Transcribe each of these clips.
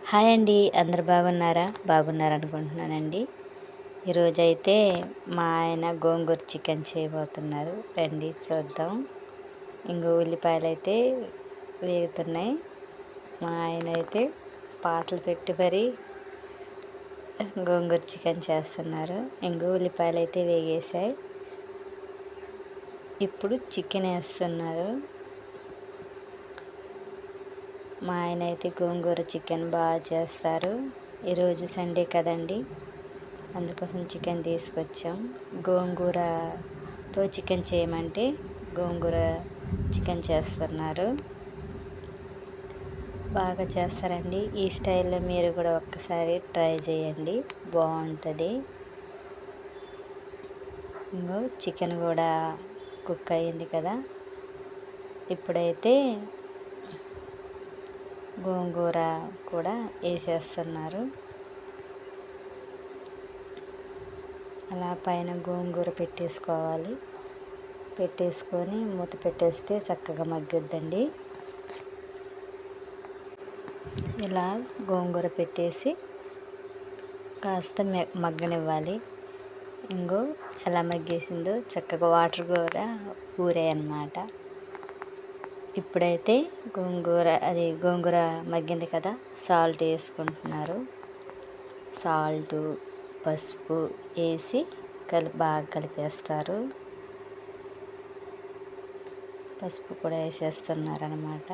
Hi అండి, అందరు బాగున్నారనుకుంటున్నానండి. ఈరోజైతే మా ఆయన గోంగూర చికెన్ చేయబోతున్నారు. రండి చూద్దాం. ఇంకో ఉల్లిపాయలు అయితే వేగుతున్నాయి. మా ఆయన అయితే పాటలు పెట్టి మరి గోంగూర చికెన్ చేస్తున్నారు. ఇంకో ఉల్లిపాయలు అయితే వేగేసాయి. ఇప్పుడు చికెన్ వేస్తున్నారు. మా ఆయన అయితే గోంగూర చికెన్ బాగా చేస్తారు. ఈరోజు సండే కదండి, అందుకోసం చికెన్ తీసుకొచ్చాం. గోంగూరతో చికెన్ చేయమంటే గోంగూర చికెన్ చేస్తున్నారు. బాగా చేస్తారండి. ఈ స్టైల్లో మీరు కూడా ఒక్కసారి ట్రై చేయండి, బాగుంటుంది. ఇంకో చికెన్ కూడా కుక్ అయ్యింది కదా. ఇప్పుడైతే గోంగూర కూడా వేసేస్తున్నారు. అలా పైన గోంగూర పెట్టేసుకొని మూత పెట్టేస్తే చక్కగా మగ్గుద్దండి. ఇలా గోంగూర పెట్టేసి కాస్త మగ్గనివ్వాలి. ఇంకో ఎలా మగ్గేసిందో చక్కగా వాటర్ కూడా ఊరాయి అన్నమాట. ఇప్పుడైతే గోంగూర మగ్గింది కదా, సాల్ట్ వేసుకుంటున్నారు. సాల్టు పసుపు వేసి బాగా కలిపేస్తారు. పసుపు కూడా వేసేస్తున్నారు అన్నమాట.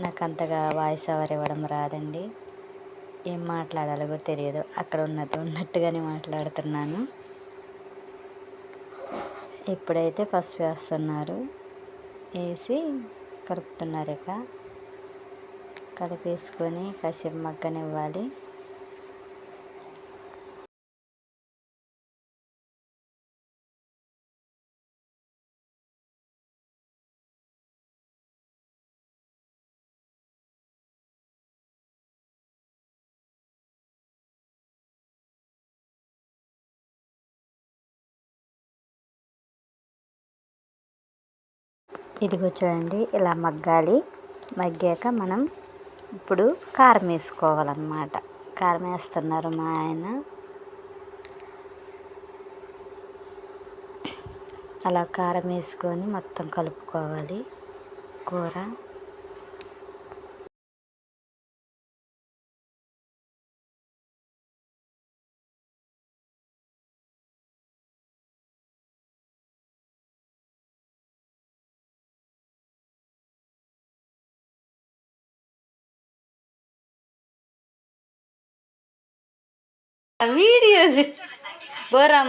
నాకు అంతగా వాయిస్ ఓవర్ ఇవ్వడం రాదండి, ఏం మాట్లాడాలో కూడా తెలియదు. అక్కడ ఉన్నట్టుగానే మాట్లాడుతున్నాను. ఇప్పుడైతే పసుపు వేస్తున్నారు. వేసి కలుపుతున్నారు. ఇక కలిపేసుకొని కాసేపు మగ్గనివ్వాలి. ఇదిగో చూడండి, ఇలా మగ్గాలి. మగ్గాక మనం ఇప్పుడు కారం వేసుకోవాలన్నమాట. కారం వేస్తున్నారు మా ఆయన. అలా కారం వేసుకొని మొత్తం కలుపుకోవాలి కూర. వీడియో బోరం